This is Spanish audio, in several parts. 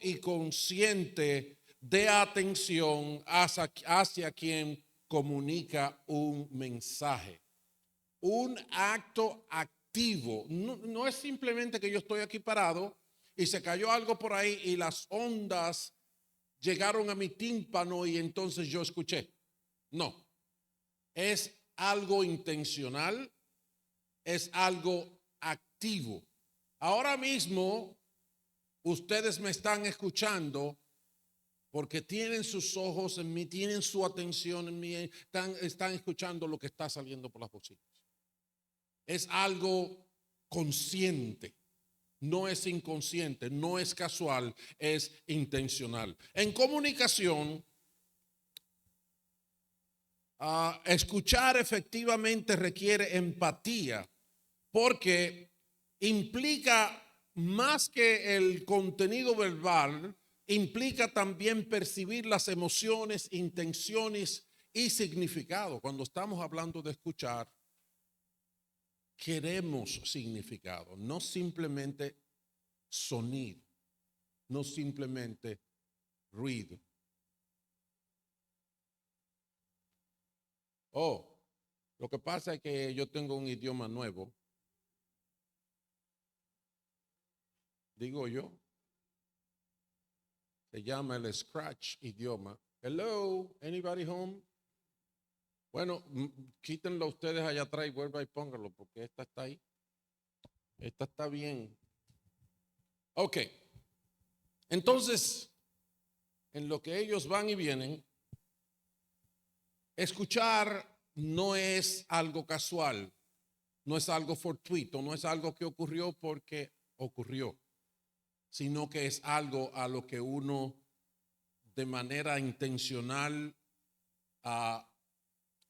y consciente de atención hacia quien comunica un mensaje. Un acto activo. No es simplemente que yo estoy aquí parado y se cayó algo por ahí y las ondas llegaron a mi tímpano y entonces yo escuché. No, es algo intencional, es algo activo. Ahora mismo ustedes me están escuchando porque tienen sus ojos en mí, tienen su atención en mí, están escuchando lo que está saliendo por las bocinas. Es algo consciente, no es inconsciente, no es casual, es intencional. En comunicación, escuchar efectivamente requiere empatía porque implica más que el contenido verbal, implica también percibir las emociones, intenciones y significado. Cuando estamos hablando de escuchar, queremos significado, no simplemente sonido, no simplemente ruido. Oh, lo que pasa es que yo tengo un idioma nuevo, digo yo, se llama el Scratch idioma. Hello, anybody home? Bueno, quítenlo ustedes allá atrás y vuelva y pónganlo porque esta está ahí. Esta está bien. Ok. Entonces, en lo que ellos van y vienen, escuchar no es algo casual, no es algo fortuito, no es algo que ocurrió porque ocurrió, sino que es algo a lo que uno de manera intencional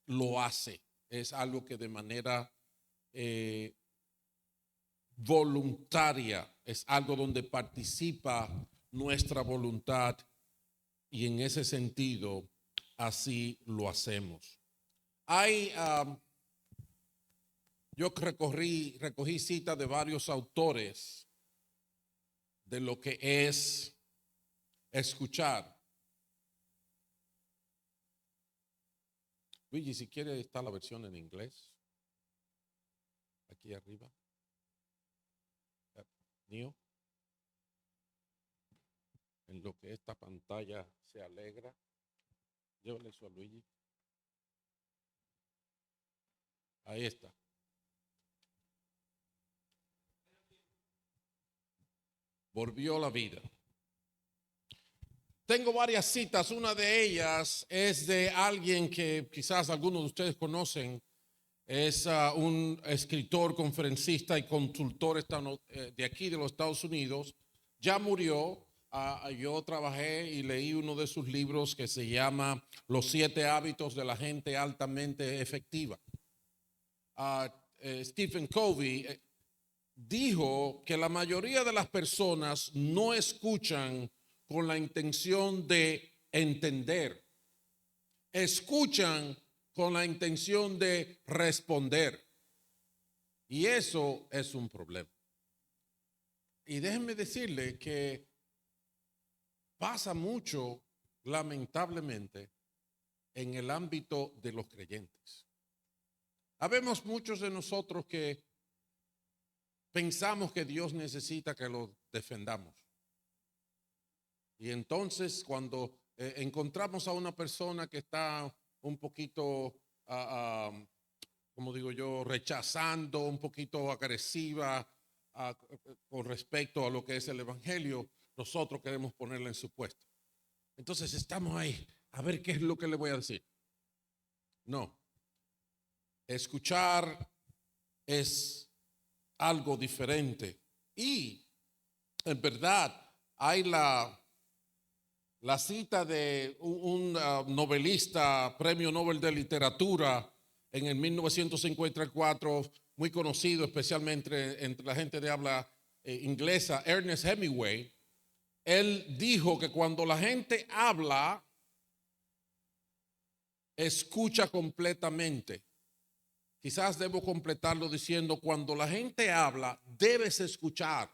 lo hace. Es algo que de manera voluntaria, es algo donde participa nuestra voluntad y en ese sentido así lo hacemos. Yo recogí citas de varios autores de lo que es escuchar. Luigi, si quiere está la versión en inglés. Aquí arriba. Mío. En lo que esta pantalla se alegra. Llévale eso a Luigi. Ahí está. Volvió la vida. Tengo varias citas, una de ellas es de alguien que quizás algunos de ustedes conocen, es un escritor, conferencista y consultor de aquí de los Estados Unidos, ya murió. Yo trabajé y leí uno de sus libros que se llama Los 7 hábitos de la gente altamente efectiva. Stephen Covey dijo que la mayoría de las personas no escuchan con la intención de entender, escuchan con la intención de responder. Y eso es un problema. Y déjenme decirle que pasa mucho, lamentablemente, en el ámbito de los creyentes. Habemos muchos de nosotros que pensamos que Dios necesita que lo defendamos. Y entonces cuando encontramos a una persona que está un poquito, como digo yo, rechazando, un poquito agresiva con respecto a lo que es el evangelio, nosotros queremos ponerla en su puesto. Entonces estamos ahí, a ver qué es lo que le voy a decir. No, escuchar es algo diferente. Y en verdad hay la cita de un novelista, premio Nobel de Literatura en el 1954, muy conocido especialmente entre la gente de habla inglesa, Ernest Hemingway. Él dijo que cuando la gente habla, escucha completamente. Quizás debo completarlo diciendo, cuando la gente habla, debes escuchar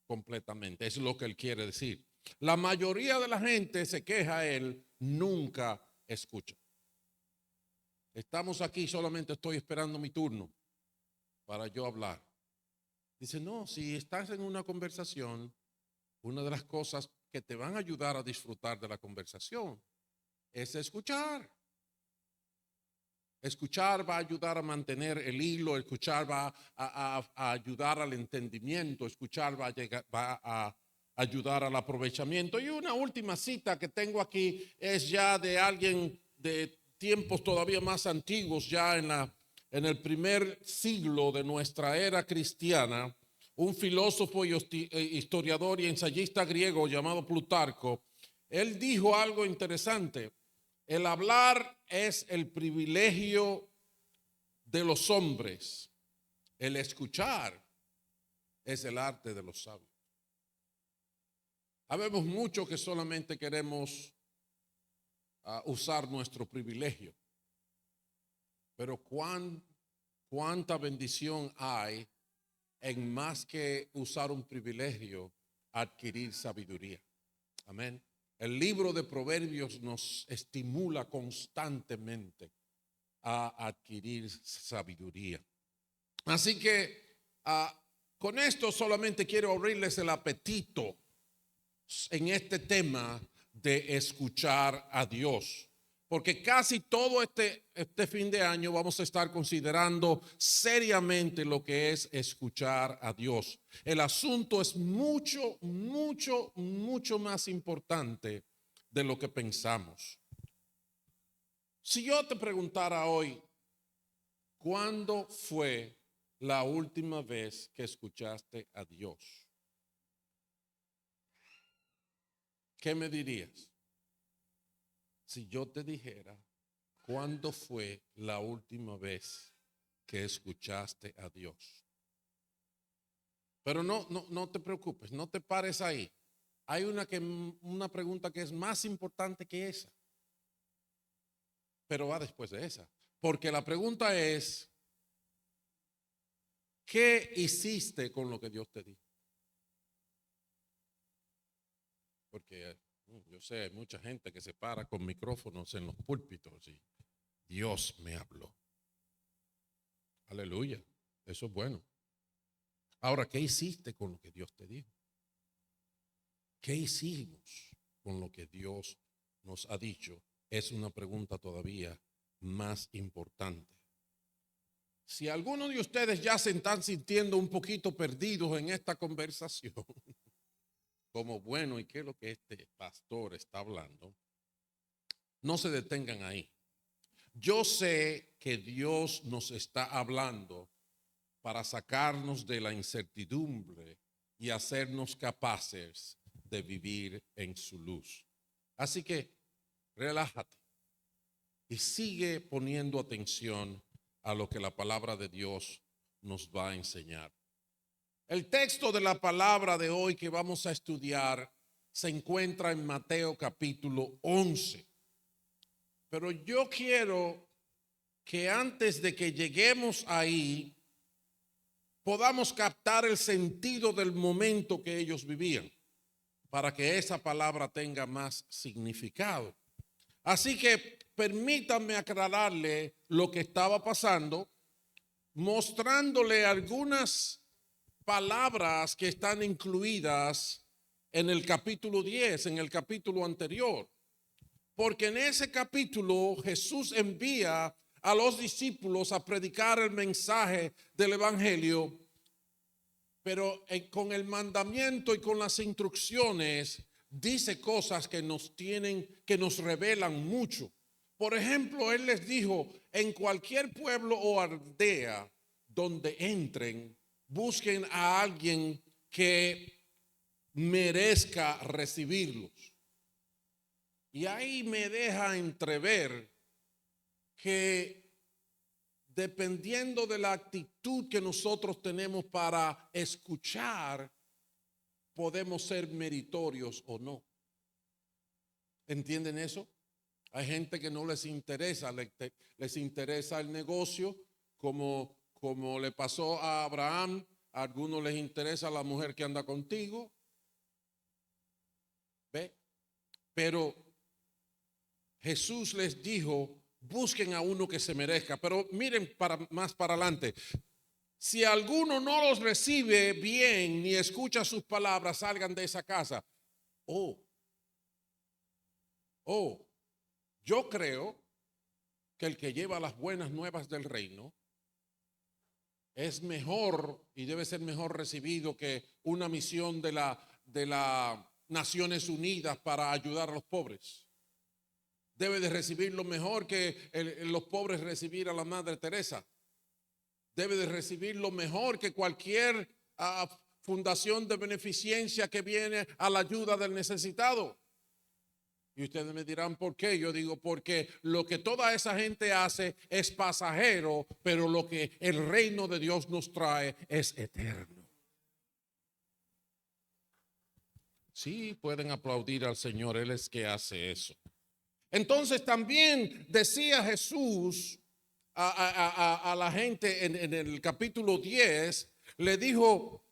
completamente. Eso es lo que él quiere decir. La mayoría de la gente se queja, él nunca escucha. Estamos aquí, solamente estoy esperando mi turno para yo hablar. Dice, no, si estás en una conversación, una de las cosas que te van a ayudar a disfrutar de la conversación es escuchar. Escuchar va a ayudar a mantener el hilo, escuchar va a ayudar al entendimiento, escuchar va a ayudar al aprovechamiento. Y una última cita que tengo aquí es ya de alguien de tiempos todavía más antiguos, ya en el primer siglo de nuestra era cristiana, un filósofo y historiador y ensayista griego llamado Plutarco. Él dijo algo interesante. El hablar es el privilegio de los hombres. El escuchar es el arte de los sabios. Habemos muchos que solamente queremos usar nuestro privilegio. Pero cuánta bendición hay en más que usar un privilegio, adquirir sabiduría. Amén. El libro de Proverbios nos estimula constantemente a adquirir sabiduría. Así que con esto solamente quiero abrirles el apetito en este tema de escuchar a Dios. Porque casi todo este fin de año vamos a estar considerando seriamente lo que es escuchar a Dios. El asunto es mucho, mucho, mucho más importante de lo que pensamos. Si yo te preguntara hoy, ¿cuándo fue la última vez que escuchaste a Dios? ¿Qué me dirías? Si yo te dijera, ¿cuándo fue la última vez que escuchaste a Dios? Pero no te preocupes, no te pares ahí. Hay una pregunta que es más importante que esa, pero va después de esa. Porque la pregunta es, ¿qué hiciste con lo que Dios te dijo? Porque yo sé, hay mucha gente que se para con micrófonos en los púlpitos y Dios me habló. Aleluya, eso es bueno. Ahora, ¿qué hiciste con lo que Dios te dijo? ¿Qué hicimos con lo que Dios nos ha dicho? Es una pregunta todavía más importante. Si algunos de ustedes ya se están sintiendo un poquito perdidos en esta conversación, como bueno, ¿y qué es lo que este pastor está hablando? No se detengan ahí. Yo sé que Dios nos está hablando para sacarnos de la incertidumbre y hacernos capaces de vivir en su luz. Así que relájate y sigue poniendo atención a lo que la palabra de Dios nos va a enseñar. El texto de la palabra de hoy que vamos a estudiar se encuentra en Mateo capítulo 11. Pero yo quiero que antes de que lleguemos ahí, podamos captar el sentido del momento que ellos vivían, para que esa palabra tenga más significado. Así que permítanme aclararle lo que estaba pasando, mostrándole algunas palabras que están incluidas en el capítulo 10, en el capítulo anterior. Porque en ese capítulo Jesús envía a los discípulos a predicar el mensaje del evangelio, pero con el mandamiento y con las instrucciones dice cosas que nos revelan mucho. Por ejemplo, él les dijo, en cualquier pueblo o aldea donde entren, busquen a alguien que merezca recibirlos. Y ahí me deja entrever que dependiendo de la actitud que nosotros tenemos para escuchar, podemos ser meritorios o no. ¿Entienden eso? Hay gente que no les interesa, les interesa el negocio, como le pasó a Abraham. A algunos les interesa la mujer que anda contigo. ¿Ve? Pero Jesús les dijo, busquen a uno que se merezca. Pero miren más para adelante. Si alguno no los recibe bien ni escucha sus palabras, salgan de esa casa. Oh, yo creo que el que lleva las buenas nuevas del reino es mejor y debe ser mejor recibido que una misión de las Naciones Unidas para ayudar a los pobres. Debe de recibirlo mejor que los pobres recibir a la Madre Teresa. Debe de recibirlo mejor que cualquier fundación de beneficencia que viene a la ayuda del necesitado. Y ustedes me dirán, ¿por qué? Yo digo, porque lo que toda esa gente hace es pasajero, pero lo que el reino de Dios nos trae es eterno. Sí, pueden aplaudir al Señor, Él es que hace eso. Entonces también decía Jesús a la gente en el capítulo 10, le dijo,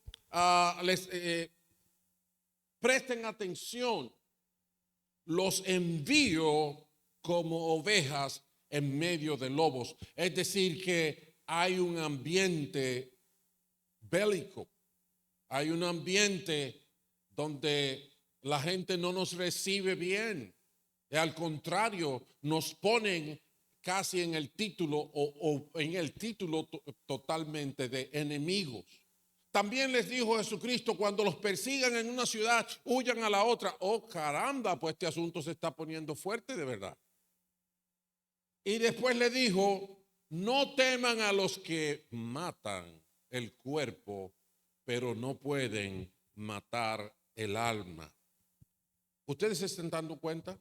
presten atención, los envío como ovejas en medio de lobos. Es decir, que hay un ambiente bélico, hay un ambiente donde la gente no nos recibe bien. Al contrario, nos ponen casi en el título o en el título totalmente de enemigos. También les dijo Jesucristo, cuando los persigan en una ciudad, huyan a la otra. Oh, caramba, pues este asunto se está poniendo fuerte de verdad. Y después le dijo, no teman a los que matan el cuerpo, pero no pueden matar el alma. ¿Ustedes se están dando cuenta?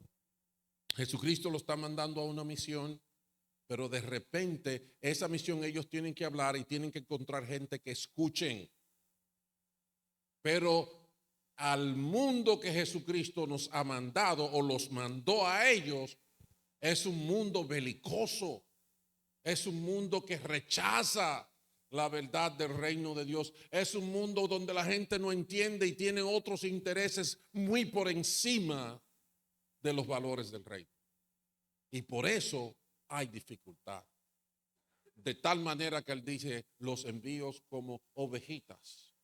Jesucristo lo está mandando a una misión, pero de repente esa misión ellos tienen que hablar y tienen que encontrar gente que escuchen. Pero al mundo que Jesucristo nos ha mandado o los mandó a ellos, es un mundo belicoso, es un mundo que rechaza la verdad del reino de Dios, es un mundo donde la gente no entiende y tiene otros intereses muy por encima de los valores del reino. Y por eso hay dificultad. De tal manera que él dice, los envíos como ovejitas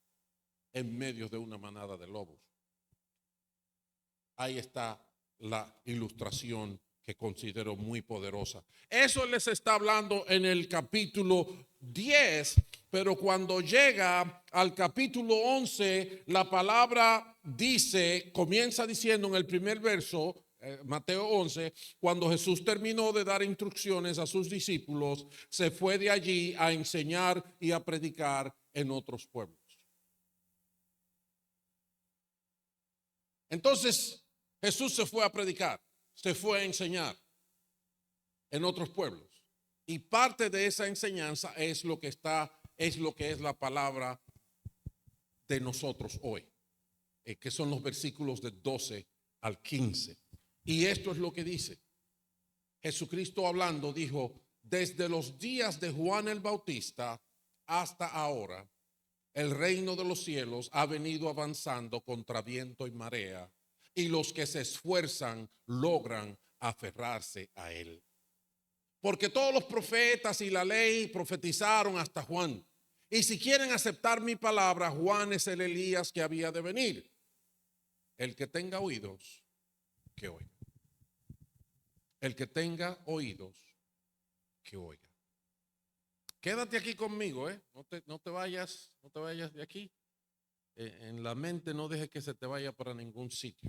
en medio de una manada de lobos. Ahí está la ilustración que considero muy poderosa. Eso les está hablando en el capítulo 10, pero cuando llega al capítulo 11, la palabra dice, comienza diciendo en el primer verso, Mateo 11, cuando Jesús terminó de dar instrucciones a sus discípulos, se fue de allí a enseñar y a predicar en otros pueblos. Entonces Jesús se fue a predicar, se fue a enseñar en otros pueblos. Y parte de esa enseñanza es lo que es la palabra de nosotros hoy, que son los versículos de 12 al 15. Y esto es lo que dice. Jesucristo hablando dijo, desde los días de Juan el Bautista hasta ahora, el reino de los cielos ha venido avanzando contra viento y marea, y los que se esfuerzan logran aferrarse a él. Porque todos los profetas y la ley profetizaron hasta Juan. Y si quieren aceptar mi palabra, Juan es el Elías que había de venir. El que tenga oídos, que oiga. El que tenga oídos, que oiga. Quédate aquí conmigo, no te vayas de aquí. En la mente no dejes que se te vaya para ningún sitio.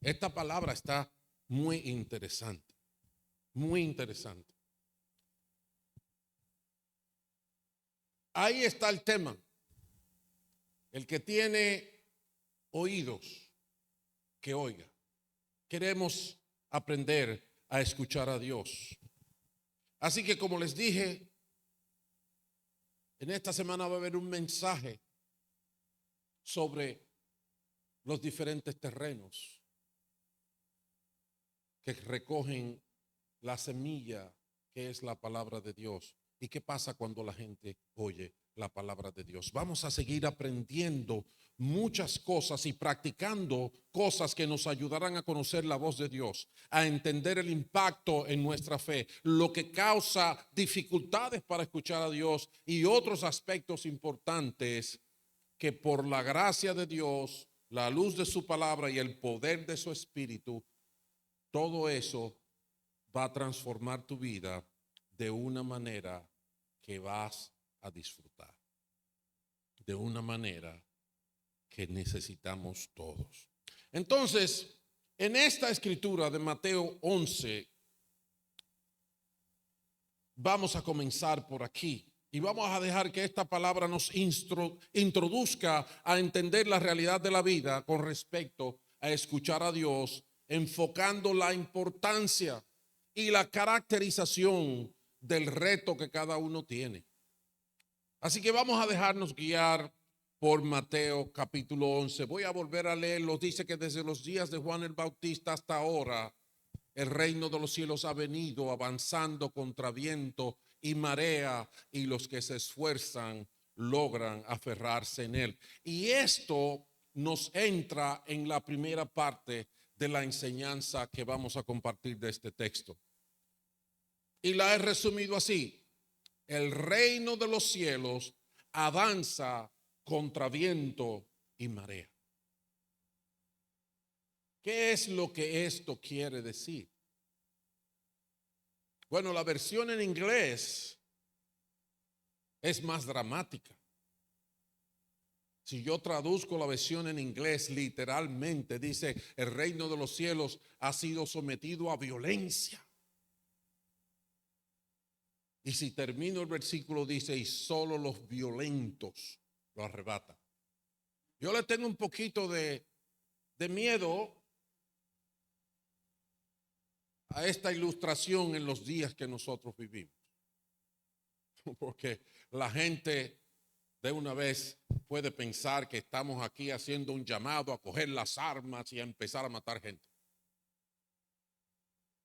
Esta palabra está muy interesante, muy interesante. Ahí está el tema. El que tiene oídos, que oiga. Queremos aprender a escuchar a Dios. Así que como les dije, en esta semana va a haber un mensaje sobre los diferentes terrenos que recogen la semilla que es la palabra de Dios. ¿Y qué pasa cuando la gente oye la palabra de Dios? Vamos a seguir aprendiendo muchas cosas y practicando cosas que nos ayudarán a conocer la voz de Dios, a entender el impacto en nuestra fe, lo que causa dificultades para escuchar a Dios y otros aspectos importantes que por la gracia de Dios, la luz de su palabra y el poder de su espíritu, todo eso va a transformar tu vida de una manera que vas a disfrutar, de una manera que necesitamos todos. Entonces, en esta escritura de Mateo 11, vamos a comenzar por aquí y vamos a dejar que esta palabra nos introduzca a entender la realidad de la vida con respecto a escuchar a Dios, enfocando la importancia y la caracterización del reto que cada uno tiene. Así que vamos a dejarnos guiar por Mateo capítulo 11. Voy a volver a leerlo. Dice que desde los días de Juan el Bautista hasta ahora, el reino de los cielos ha venido avanzando contra viento y marea, y los que se esfuerzan logran aferrarse en él. Y esto nos entra en la primera parte de la enseñanza que vamos a compartir de este texto. Y la he resumido así: el reino de los cielos avanza contra viento y marea. ¿Qué es lo que esto quiere decir? Bueno, la versión en inglés es más dramática. Si yo traduzco la versión en inglés, literalmente dice: el reino de los cielos ha sido sometido a violencia. Y si termino el versículo, dice: y solo los violentos lo arrebatan. Yo le tengo un poquito de miedo a esta ilustración en los días que nosotros vivimos. Porque la gente de una vez puede pensar que estamos aquí haciendo un llamado a coger las armas y a empezar a matar gente.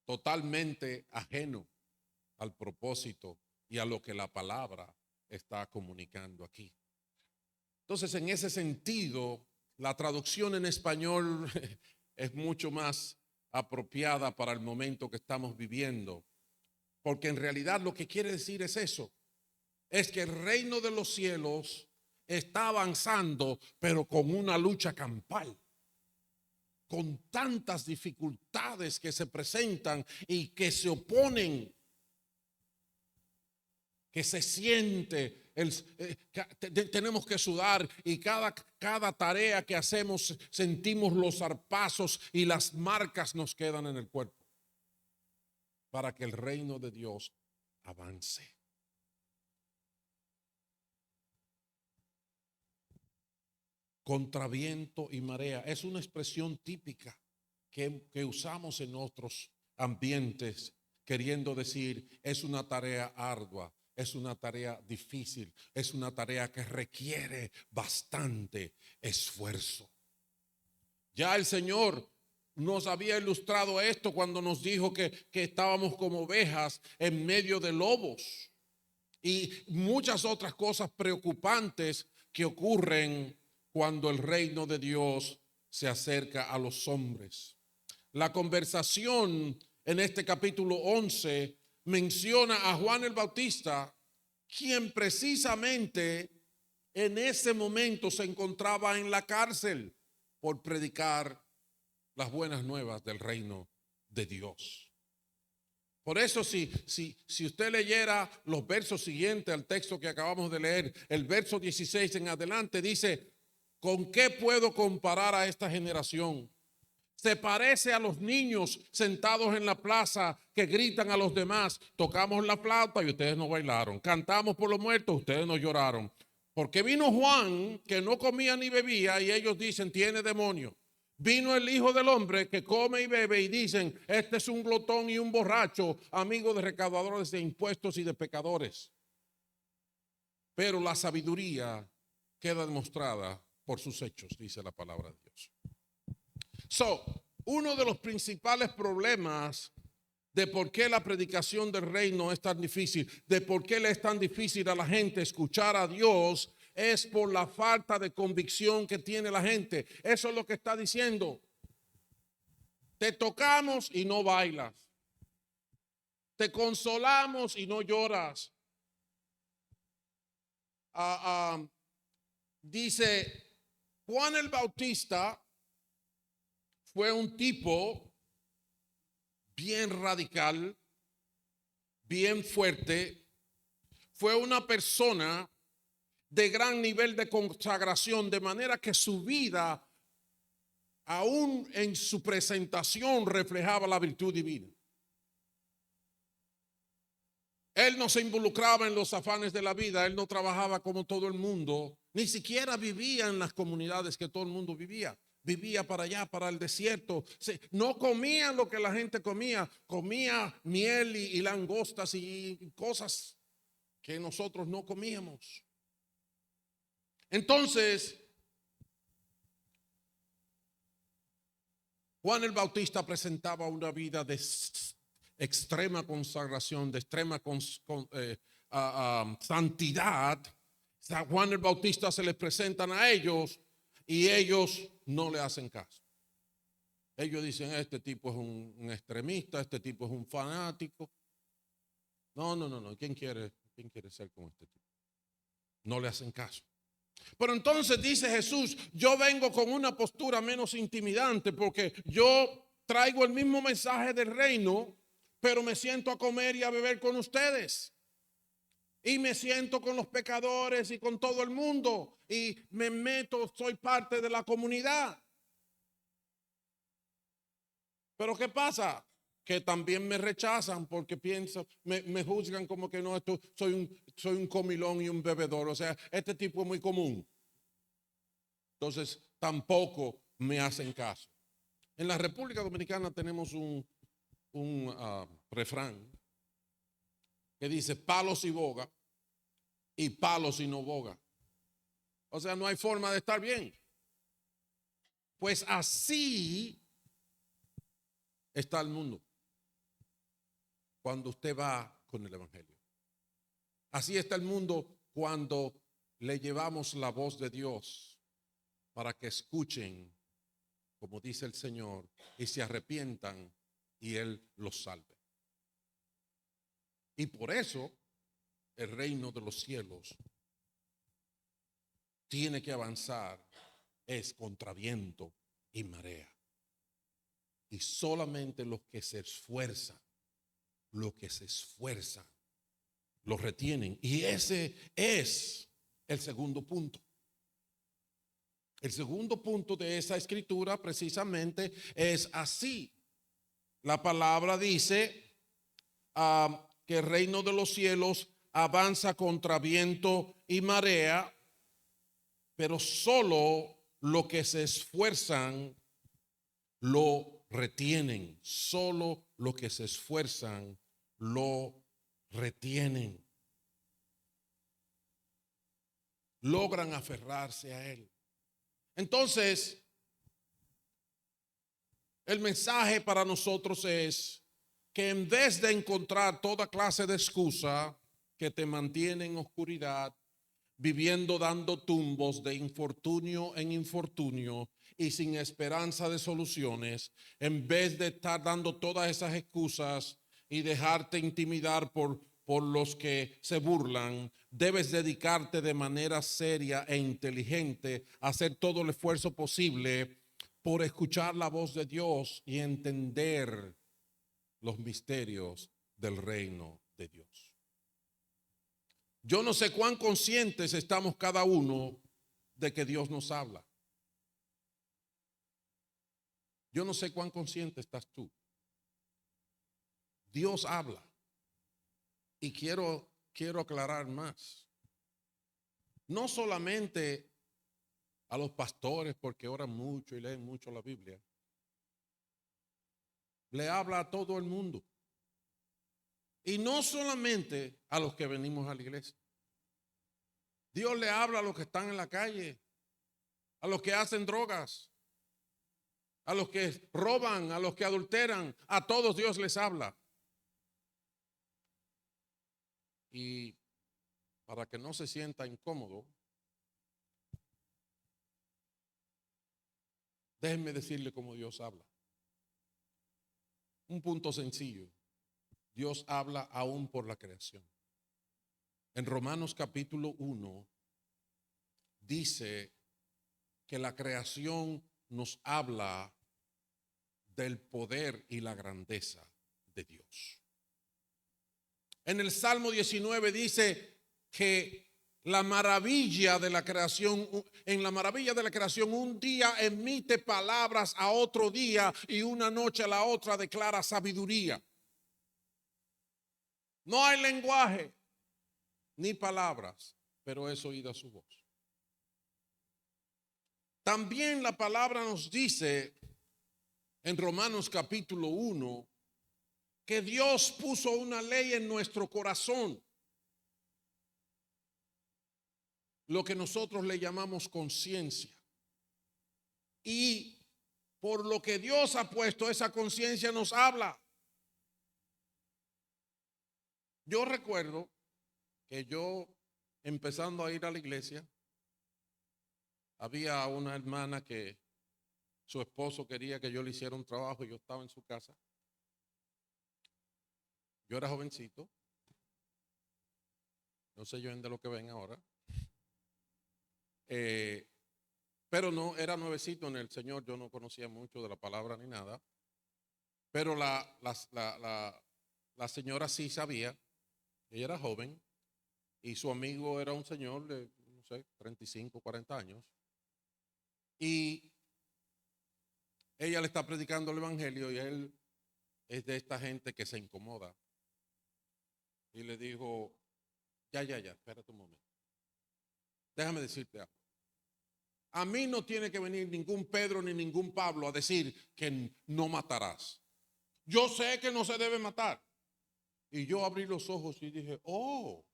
Totalmente ajeno al propósito y a lo que la palabra está comunicando aquí. Entonces, en ese sentido, la traducción en español es mucho más apropiada para el momento que estamos viviendo, porque en realidad lo que quiere decir es eso: es que el reino de los cielos está avanzando, pero con una lucha campal, con tantas dificultades que se presentan y que se oponen, que se siente, tenemos que sudar, y cada tarea que hacemos sentimos los zarpazos y las marcas nos quedan en el cuerpo para que el reino de Dios avance. Contra viento y marea es una expresión típica que usamos en otros ambientes, queriendo decir: es una tarea ardua, es una tarea difícil, es una tarea que requiere bastante esfuerzo. Ya el Señor nos había ilustrado esto cuando nos dijo que estábamos como ovejas en medio de lobos, y muchas otras cosas preocupantes que ocurren cuando el reino de Dios se acerca a los hombres. La conversación en este capítulo 11 menciona a Juan el Bautista, quien precisamente en ese momento se encontraba en la cárcel por predicar las buenas nuevas del reino de Dios. Por eso, si usted leyera los versos siguientes al texto que acabamos de leer, el verso 16 en adelante dice: ¿con qué puedo comparar a esta generación? Se parece a los niños sentados en la plaza que gritan a los demás: tocamos la flauta y ustedes no bailaron, cantamos por los muertos, ustedes no lloraron. Porque vino Juan, que no comía ni bebía, y ellos dicen: tiene demonio. Vino el Hijo del Hombre, que come y bebe, y dicen: este es un glotón y un borracho, amigo de recaudadores de impuestos y de pecadores. Pero la sabiduría queda demostrada por sus hechos, dice la palabra de Dios. Uno de los principales problemas de por qué la predicación del reino es tan difícil, de por qué le es tan difícil a la gente escuchar a Dios, es por la falta de convicción que tiene la gente. Eso es lo que está diciendo. Te tocamos y no bailas. Te consolamos y no lloras. Dice, Juan el Bautista fue un tipo bien radical, bien fuerte. Fue una persona de gran nivel de consagración, de manera que su vida, aún en su presentación, reflejaba la virtud divina. Él no se involucraba en los afanes de la vida, él no trabajaba como todo el mundo, ni siquiera vivía en las comunidades que todo el mundo vivía. Vivía para allá, para el desierto. No comía lo que la gente comía, comía miel y langostas y cosas que nosotros no comíamos. Entonces, Juan el Bautista presentaba una vida de extrema consagración, de extrema santidad. A Juan el Bautista se les presentan a ellos y ellos no le hacen caso. Ellos dicen, este tipo es un extremista, este tipo es un fanático. No. ¿Quién quiere ser como este tipo? No le hacen caso. Pero entonces dice Jesús, yo vengo con una postura menos intimidante porque yo traigo el mismo mensaje del reino, pero me siento a comer y a beber con ustedes. Y me siento con los pecadores y con todo el mundo. Y me meto, soy parte de la comunidad. Pero ¿qué pasa? Que también me rechazan porque pienso, me juzgan como que no, soy un comilón y un bebedor. O sea, este tipo es muy común. Entonces, tampoco me hacen caso. En la República Dominicana tenemos un refrán que dice palos y boga y palos y no boga. O sea, no hay forma de estar bien. Pues así está el mundo cuando usted va con el evangelio. Así está el mundo cuando le llevamos la voz de Dios para que escuchen, como dice el Señor, y se arrepientan y Él los salve. Y por eso el reino de los cielos tiene que avanzar, es contra viento y marea. Y solamente los que se esfuerzan, los retienen. Y ese es el segundo punto. El segundo punto de esa escritura precisamente es así. La palabra dice que el reino de los cielos avanza contra viento y marea, pero solo los que se esfuerzan lo retienen. Solo los que se esfuerzan lo retienen. Logran aferrarse a él. Entonces, el mensaje para nosotros es que en vez de encontrar toda clase de excusa que te mantiene en oscuridad, viviendo dando tumbos de infortunio en infortunio y sin esperanza de soluciones, en vez de estar dando todas esas excusas y dejarte intimidar por los que se burlan, debes dedicarte de manera seria e inteligente a hacer todo el esfuerzo posible por escuchar la voz de Dios y entender los misterios del reino de Dios. Yo no sé cuán conscientes estamos cada uno de que Dios nos habla. Yo no sé cuán consciente estás tú. Dios habla. Y quiero aclarar más. No solamente a los pastores porque oran mucho y leen mucho la Biblia. Le habla a todo el mundo. Y no solamente a los que venimos a la iglesia. Dios le habla a los que están en la calle, a los que hacen drogas, a los que roban, a los que adulteran. A todos Dios les habla. Y para que no se sienta incómodo, Déjenme decirle cómo Dios habla. Un punto sencillo. Dios habla aún por la creación. En Romanos capítulo 1 dice que la creación nos habla del poder y la grandeza de Dios. En el Salmo 19 dice que la maravilla de la creación, en la maravilla de la creación, un día emite palabras a otro día y una noche a la otra declara sabiduría. No hay lenguaje ni palabras, pero es oída su voz. También la palabra nos dice en Romanos capítulo 1 que Dios puso una ley en nuestro corazón, lo que nosotros le llamamos conciencia. Y por lo que Dios ha puesto, esa conciencia nos habla. Yo recuerdo que yo, empezando a ir a la iglesia, había una hermana que su esposo quería que yo le hiciera un trabajo y yo estaba en su casa. Yo era jovencito. No sé yo de lo que ven ahora. Pero no, era nuevecito en el Señor. Yo no conocía mucho de la palabra ni nada. Pero la señora sí sabía. Ella era joven. Y su amigo era un señor de, no sé, 35, 40 años. Y ella le está predicando el evangelio y él es de esta gente que se incomoda. Y le dijo, ya, espérate un momento. Déjame decirte algo. A mí no tiene que venir ningún Pedro ni ningún Pablo a decir que no matarás. Yo sé que no se debe matar. Y yo abrí los ojos y dije, oh,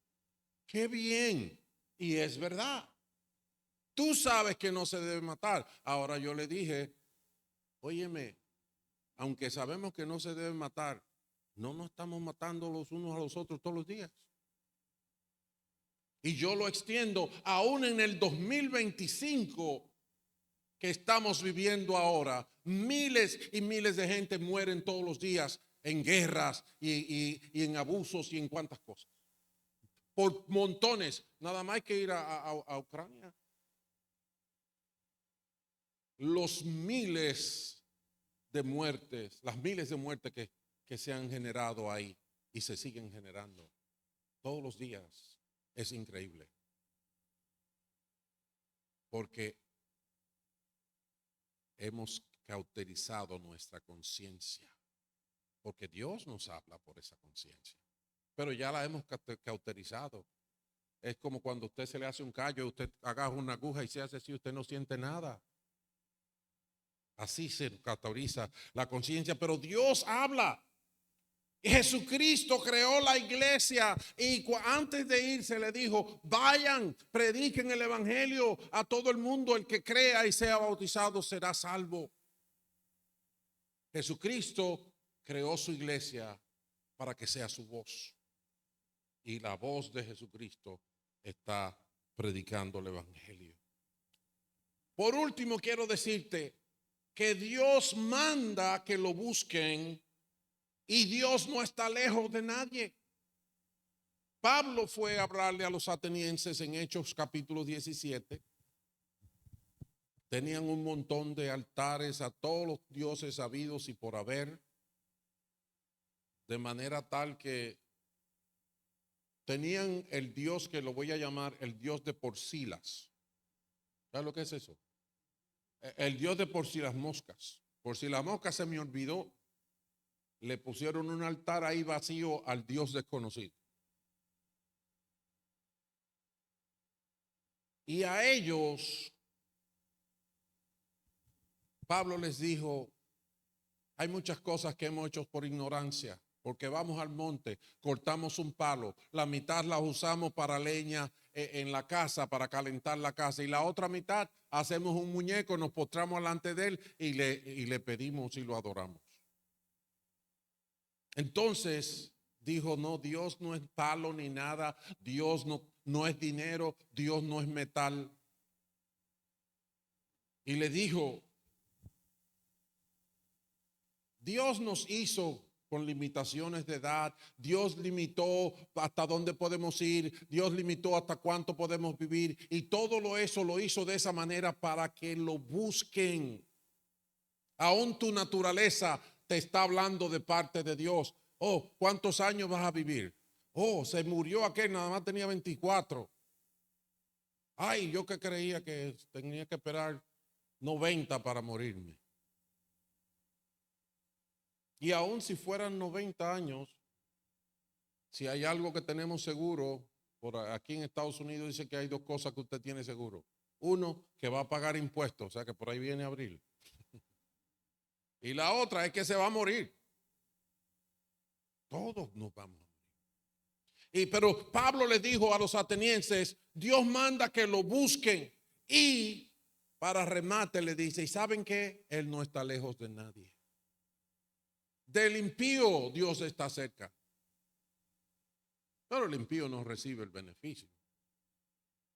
qué bien. Y es verdad. Tú sabes que no se debe matar. Ahora yo le dije, óyeme, aunque sabemos que no se debe matar, no nos estamos matando los unos a los otros todos los días. Y yo lo extiendo aún en el 2025 que estamos viviendo ahora. Miles y miles de gente mueren todos los días en guerras y en abusos y en cuantas cosas. Por montones. Nada más hay que ir a Ucrania. Los miles de muertes, las miles de muertes que se han generado ahí y se siguen generando todos los días. Es increíble. Porque hemos cauterizado nuestra conciencia. Porque Dios nos habla por esa conciencia. Pero ya la hemos cauterizado. Es como cuando a usted se le hace un callo, usted agarra una aguja y se hace así, usted no siente nada. Así se cauteriza la conciencia. Pero Dios habla. Jesucristo creó la iglesia y antes de irse le dijo, vayan, prediquen el evangelio a todo el mundo, el que crea y sea bautizado será salvo. Jesucristo creó su iglesia para que sea su voz y la voz de Jesucristo está predicando el evangelio. Por último, quiero decirte que Dios manda que lo busquen. Y Dios no está lejos de nadie. Pablo fue a hablarle a los atenienses en Hechos capítulo 17. Tenían un montón de altares a todos los dioses habidos y por haber. De manera tal que tenían el dios que lo voy a llamar el dios de por sí las. ¿Sabes lo que es eso? El dios de por sí las moscas. Por si las moscas se me olvidó. Le pusieron un altar ahí vacío al Dios desconocido. Y a ellos, Pablo les dijo, hay muchas cosas que hemos hecho por ignorancia, porque vamos al monte, cortamos un palo, la mitad la usamos para leña en la casa, para calentar la casa, y la otra mitad hacemos un muñeco, nos postramos delante de él y le pedimos y lo adoramos. Entonces dijo, no, Dios no es palo ni nada, Dios no es dinero, Dios no es metal. Y le dijo, Dios nos hizo con limitaciones de edad. Dios limitó hasta dónde podemos ir. Dios limitó hasta cuánto podemos vivir. Y todo eso lo hizo de esa manera para que lo busquen. Aún tu naturaleza te está hablando de parte de Dios. Oh, ¿cuántos años vas a vivir? Oh, se murió aquel, nada más tenía 24. Ay, yo que creía que tenía que esperar 90 para morirme. Y aún si fueran 90 años, si hay algo que tenemos seguro, por aquí en Estados Unidos dice que hay dos cosas que usted tiene seguro. Uno, que va a pagar impuestos, o sea que por ahí viene abril. Y la otra es que se va a morir. Todos nos vamos a morir. Pero Pablo le dijo a los atenienses, Dios manda que lo busquen. Y para remate le dice, ¿y saben qué? Él no está lejos de nadie. Del impío Dios está cerca. Pero el impío no recibe el beneficio.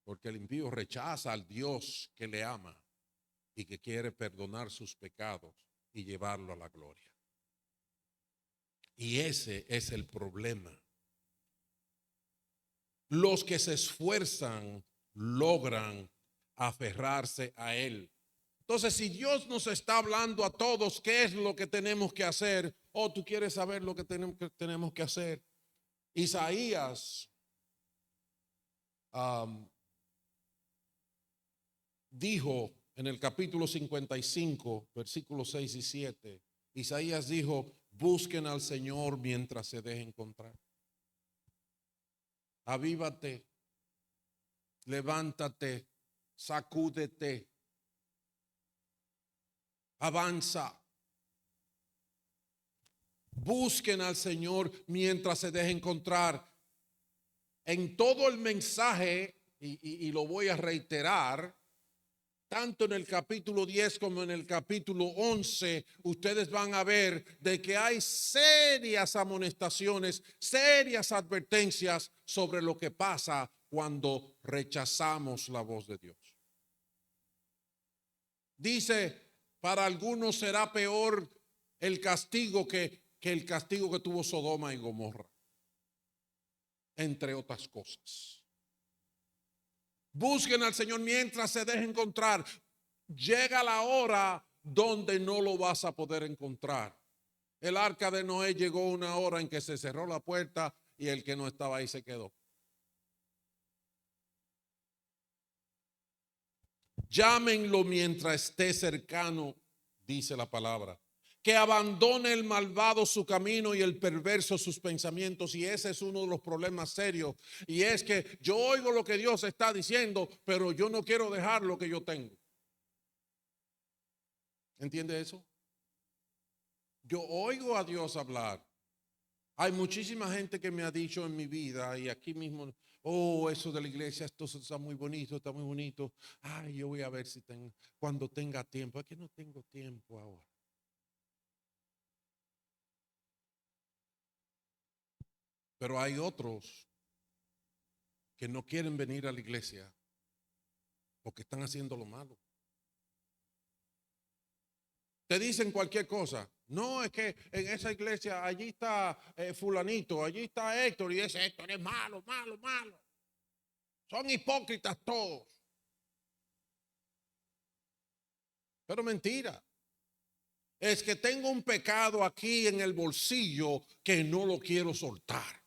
Porque el impío rechaza al Dios que le ama y que quiere perdonar sus pecados y llevarlo a la gloria. Y ese es el problema. Los que se esfuerzan logran aferrarse a Él. Entonces, si Dios nos está hablando a todos qué es lo que tenemos que hacer, o tú quieres saber lo que tenemos que hacer. Isaías dijo en el capítulo 55, versículos 6 y 7, Isaías dijo, busquen al Señor mientras se deje encontrar. Avívate, levántate, sacúdete, avanza. Busquen al Señor mientras se deje encontrar. En todo el mensaje, y lo voy a reiterar, tanto en el capítulo 10 como en el capítulo 11, ustedes van a ver de que hay serias amonestaciones, serias advertencias sobre lo que pasa cuando rechazamos la voz de Dios. Dice, para algunos será peor el castigo que el castigo que tuvo Sodoma y Gomorra, entre otras cosas. Busquen al Señor mientras se deje encontrar. Llega la hora donde no lo vas a poder encontrar. El arca de Noé llegó una hora en que se cerró la puerta y el que no estaba ahí se quedó. Llámenlo mientras esté cercano, dice la palabra. Que abandone el malvado su camino y el perverso sus pensamientos. Y ese es uno de los problemas serios. Y es que yo oigo lo que Dios está diciendo, pero yo no quiero dejar lo que yo tengo. ¿Entiende eso? Yo oigo a Dios hablar. Hay muchísima gente que me ha dicho en mi vida y aquí mismo, oh, eso de la iglesia, esto está muy bonito, está muy bonito. Ay, yo voy a ver si cuando tenga tiempo. Es que no tengo tiempo ahora. Pero hay otros que no quieren venir a la iglesia porque están haciendo lo malo. Te dicen cualquier cosa. No, es que en esa iglesia allí está fulanito, allí está Héctor y ese Héctor es malo, malo, malo. Son hipócritas todos. Pero mentira. Es que tengo un pecado aquí en el bolsillo que no lo quiero soltar.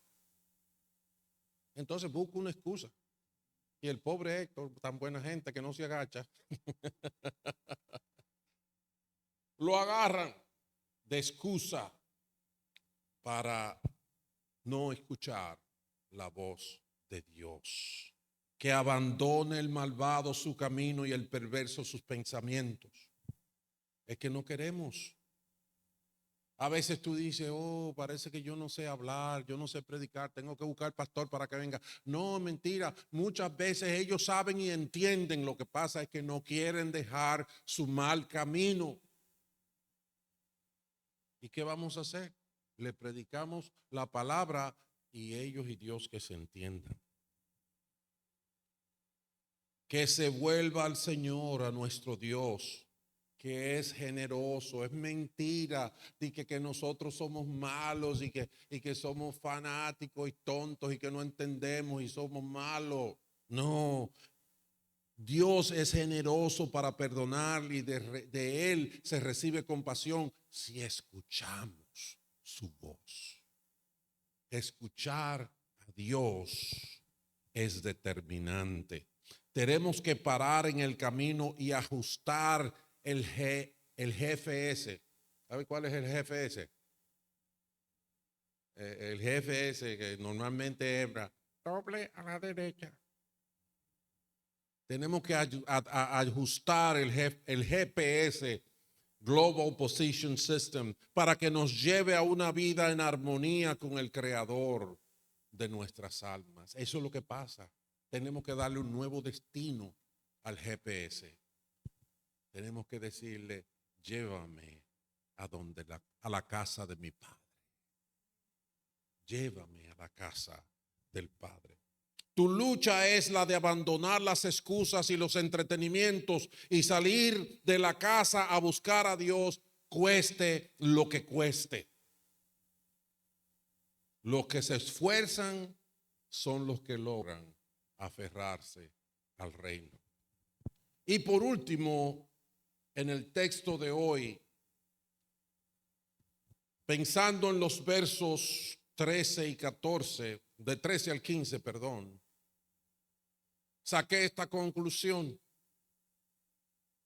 Entonces busco una excusa. Y el pobre Héctor, tan buena gente que no se agacha, lo agarran de excusa para no escuchar la voz de Dios. Que abandone el malvado su camino y el perverso sus pensamientos. Es que no queremos. A veces tú dices, oh, parece que yo no sé hablar, yo no sé predicar, tengo que buscar pastor para que venga. No, mentira. Muchas veces ellos saben y entienden. Lo que pasa es que no quieren dejar su mal camino. ¿Y qué vamos a hacer? Le predicamos la palabra y ellos y Dios que se entiendan. Que se vuelva al Señor, a nuestro Dios, que es generoso. Es mentira de que nosotros somos malos y que somos fanáticos y tontos y que no entendemos y somos malos. No, Dios es generoso para perdonar y de Él se recibe compasión si escuchamos su voz. Escuchar a Dios es determinante. Tenemos que parar en el camino y ajustar el GFS. ¿Sabe cuál es el GFS? El GFS que normalmente es doble a la derecha. Tenemos que ajustar el GPS, Global Position System, para que nos lleve a una vida en armonía con el Creador de nuestras almas. Eso es lo que pasa. Tenemos que darle un nuevo destino al GPS. Tenemos que decirle, llévame a la casa de mi Padre. Llévame a la casa del Padre. Tu lucha es la de abandonar las excusas y los entretenimientos y salir de la casa a buscar a Dios, cueste lo que cueste. Los que se esfuerzan son los que logran aferrarse al reino. Y por último, en el texto de hoy, pensando en los versos 13 y 14, de 13 al 15, perdón, saqué esta conclusión.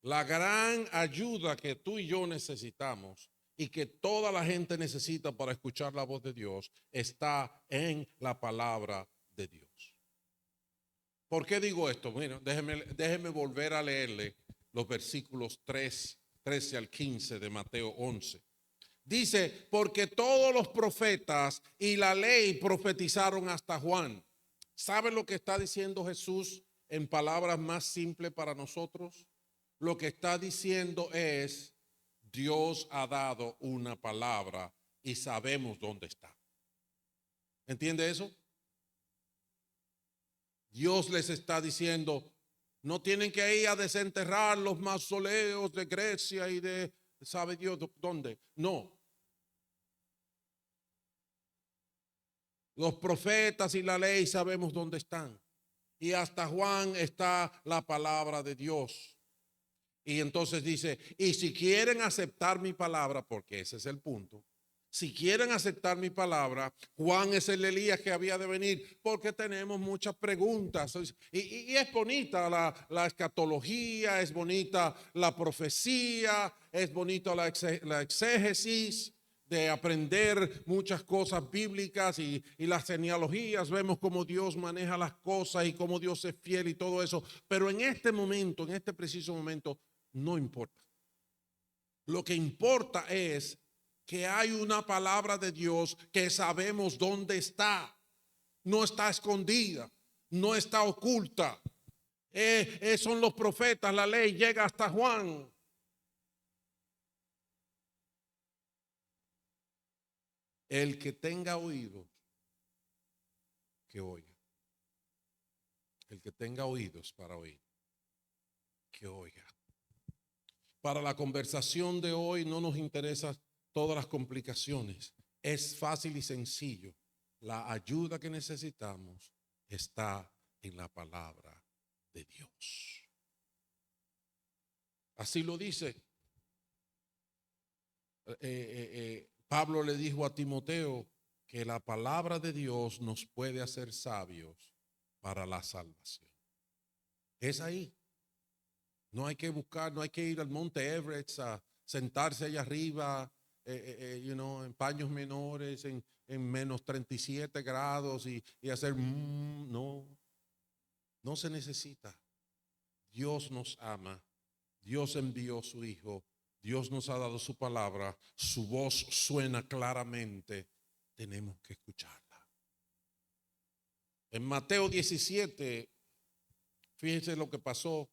La gran ayuda que tú y yo necesitamos y que toda la gente necesita para escuchar la voz de Dios está en la palabra de Dios. ¿Por qué digo esto? Bueno, déjeme volver a leerle los versículos 13 al 15 de Mateo 11. Dice, porque todos los profetas y la ley profetizaron hasta Juan. ¿Sabe lo que está diciendo Jesús en palabras más simples para nosotros? Lo que está diciendo es, Dios ha dado una palabra y sabemos dónde está. ¿Entiende eso? Dios les está diciendo, no tienen que ir a desenterrar los mausoleos de Grecia y de, ¿sabe Dios dónde? No. Los profetas y la ley sabemos dónde están. Y hasta Juan está la palabra de Dios. Y entonces dice, y si quieren aceptar mi palabra, porque ese es el punto, si quieren aceptar mi palabra, Juan es el Elías que había de venir, porque tenemos muchas preguntas. Y es bonita la escatología, es bonita la profecía, es bonita la exégesis de aprender muchas cosas bíblicas y las genealogías. Vemos cómo Dios maneja las cosas y cómo Dios es fiel y todo eso. Pero en este momento, en este preciso momento, no importa. Lo que importa es que hay una palabra de Dios que sabemos dónde está. No está escondida, no está oculta. Son los profetas, la ley llega hasta Juan. El que tenga oído, que oiga. El que tenga oídos para oír, que oiga. Para la conversación de hoy no nos interesan todas las complicaciones. Es fácil y sencillo. La ayuda que necesitamos está en la palabra de Dios. Así lo dice. Pablo le dijo a Timoteo que la palabra de Dios nos puede hacer sabios para la salvación. Es ahí. No hay que buscar, no hay que ir al monte Everest a sentarse allá arriba, en paños menores, en menos 37 grados y hacer, no se necesita. Dios nos ama, Dios envió a su Hijo, Dios nos ha dado su palabra, su voz suena claramente, tenemos que escucharla. En Mateo 17, fíjense lo que pasó.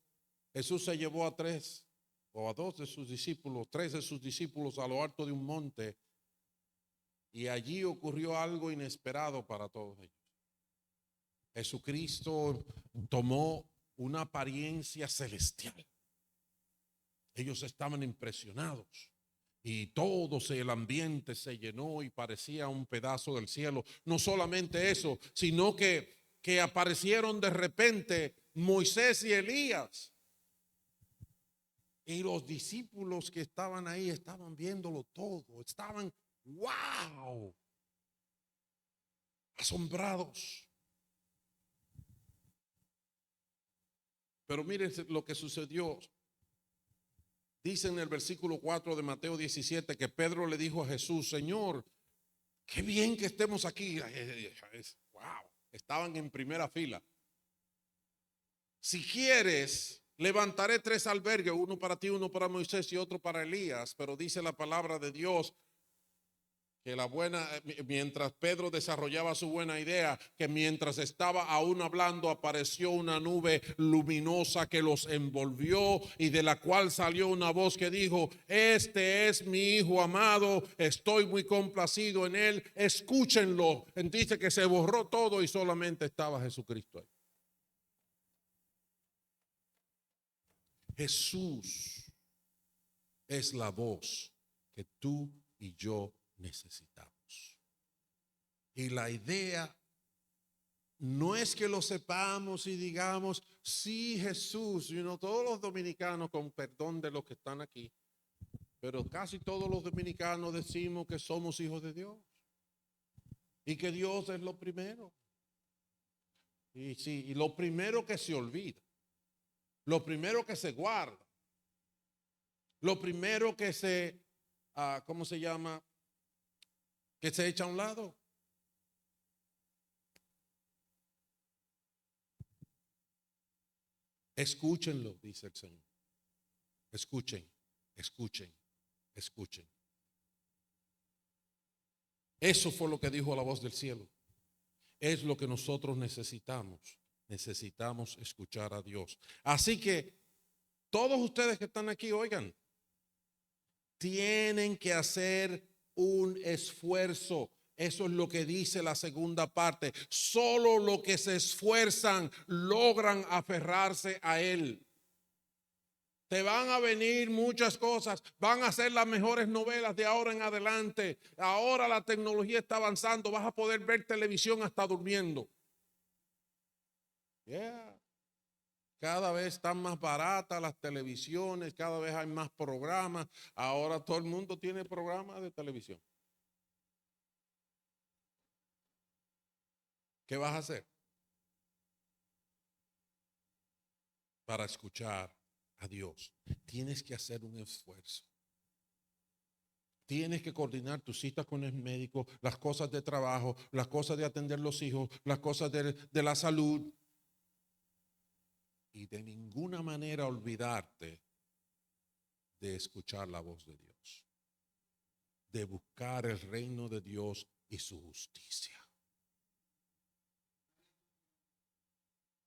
Jesús se llevó a 3 o a 2 de sus discípulos, 3 de sus discípulos a lo alto de un monte y allí ocurrió algo inesperado para todos ellos. Jesucristo tomó una apariencia celestial. Ellos estaban impresionados. Y todo el ambiente se llenó y parecía un pedazo del cielo. No solamente eso, sino que aparecieron de repente Moisés y Elías. Y los discípulos que estaban ahí estaban viéndolo todo. Estaban, wow, asombrados. Pero miren lo que sucedió. Dice en el versículo 4 de Mateo 17 que Pedro le dijo a Jesús: Señor, qué bien que estemos aquí. Wow, estaban en primera fila. Si quieres, levantaré 3 albergues, uno para ti, uno para Moisés y otro para Elías. Pero dice la palabra de Dios que mientras Pedro desarrollaba su buena idea, que mientras estaba aún hablando, apareció una nube luminosa que los envolvió y de la cual salió una voz que dijo: este es mi hijo amado, estoy muy complacido en él, escúchenlo. Dice que se borró todo y solamente estaba Jesucristo ahí. Jesús es la voz que tú y yo necesitamos. Y la idea no es que lo sepamos y digamos: sí, Jesús. Todos los dominicanos, con perdón de los que están aquí, pero casi todos los dominicanos decimos que somos hijos de Dios y que Dios es lo primero. Y sí, y lo primero que se olvida, lo primero que se guarda, lo primero que se, ¿cómo se llama? Que se echa a un lado. Escúchenlo, dice el Señor. Escuchen, escuchen, escuchen. Eso fue lo que dijo la voz del cielo. Es lo que nosotros necesitamos. Necesitamos escuchar a Dios. Así que todos ustedes que están aquí, oigan, tienen que hacer un esfuerzo. Eso es lo que dice la segunda parte. Solo los que se esfuerzan logran aferrarse a Él. Te van a venir muchas cosas, van a ser las mejores novelas de ahora en adelante. Ahora la tecnología está avanzando, vas a poder ver televisión hasta durmiendo. Yeah. Cada vez están más baratas las televisiones, cada vez hay más programas. Ahora todo el mundo tiene programas de televisión. ¿Qué vas a hacer para escuchar a Dios? Tienes que hacer un esfuerzo. Tienes que coordinar tus citas con el médico, las cosas de trabajo, las cosas de atender los hijos, las cosas de la salud. Y de ninguna manera olvidarte de escuchar la voz de Dios, de buscar el reino de Dios y su justicia.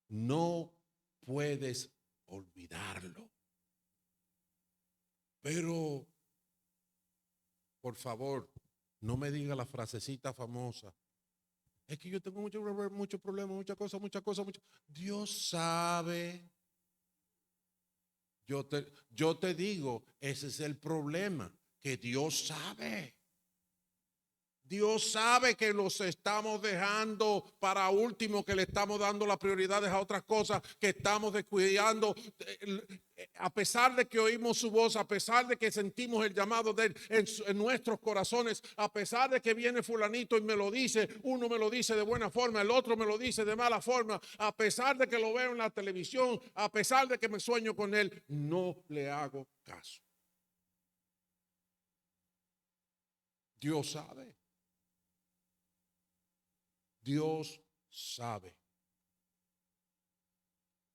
No puedes olvidarlo. Pero, por favor, no me diga la frasecita famosa: es que yo tengo muchos problemas, muchas cosas. Dios sabe. Yo te digo, ese es el problema, que Dios sabe. Dios sabe que los estamos dejando para último, que le estamos dando las prioridades a otras cosas, que estamos descuidando. A pesar de que oímos su voz, a pesar de que sentimos el llamado de él en nuestros corazones, a pesar de que viene fulanito y me lo dice, uno me lo dice de buena forma, el otro me lo dice de mala forma, a pesar de que lo veo en la televisión, a pesar de que me sueño con él, no le hago caso. Dios sabe. Dios sabe.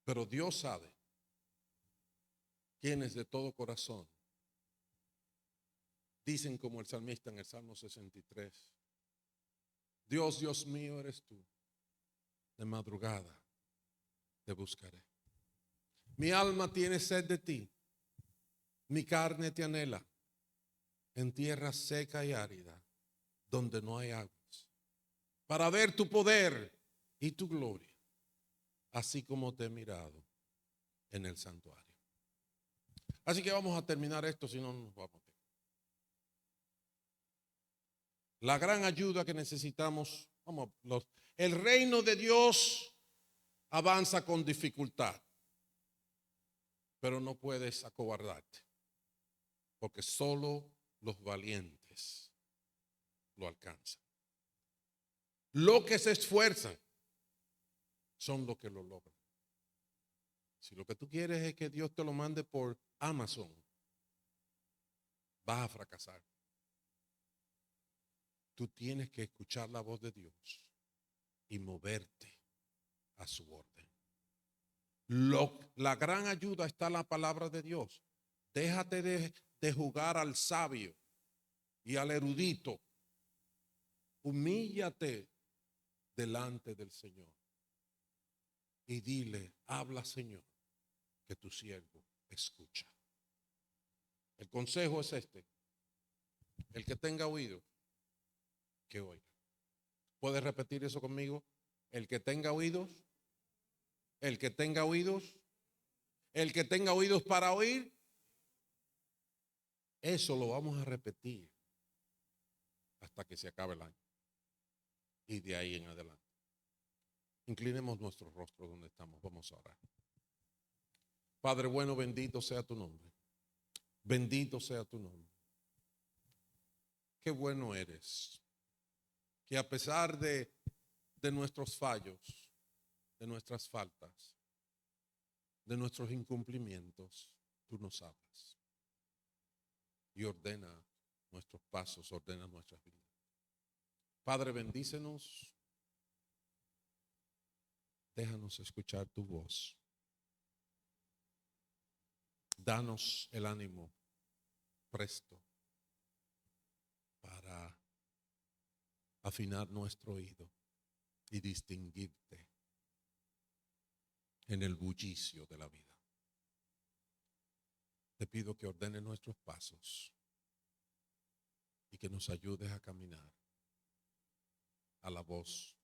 Pero Dios sabe quienes de todo corazón dicen como el salmista en el Salmo 63: Dios, Dios mío eres tú, de madrugada te buscaré. Mi alma tiene sed de ti, mi carne te anhela, en tierra seca y árida, donde no hay aguas, para ver tu poder y tu gloria, así como te he mirado en el santuario. Así que vamos a terminar esto, si no nos vamos. La gran ayuda que necesitamos, el reino de Dios avanza con dificultad, pero no puedes acobardarte, porque solo los valientes lo alcanzan. Los que se esfuerzan son los que lo logran. Si lo que tú quieres es que Dios te lo mande por Amazon, vas a fracasar. Tú tienes que escuchar la voz de Dios y moverte a su orden. La gran ayuda está en la palabra de Dios. Déjate de jugar al sabio y al erudito. Humíllate delante del Señor y dile: habla, Señor, que tu siervo escucha. El consejo es este: el que tenga oído, que oiga. ¿Puedes repetir eso conmigo? El que tenga oídos, el que tenga oídos, el que tenga oídos para oír. Eso lo vamos a repetir hasta que se acabe el año y de ahí en adelante. Inclinemos nuestro rostro donde estamos. Vamos a orar. Padre bueno, bendito sea tu nombre. Bendito sea tu nombre. Qué bueno eres, que a pesar de nuestros fallos, de nuestras faltas, de nuestros incumplimientos, tú nos hablas y ordena nuestros pasos, ordena nuestras vidas. Padre, bendícenos, déjanos escuchar tu voz. Danos el ánimo presto para afinar nuestro oído y distinguirte en el bullicio de la vida. Te pido que ordenes nuestros pasos y que nos ayudes a caminar a la voz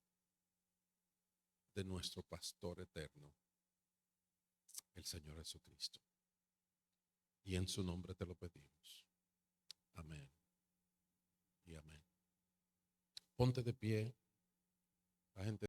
de nuestro pastor eterno, el Señor Jesucristo. Y en su nombre te lo pedimos. Amén y amén. Ponte de pie, la gente.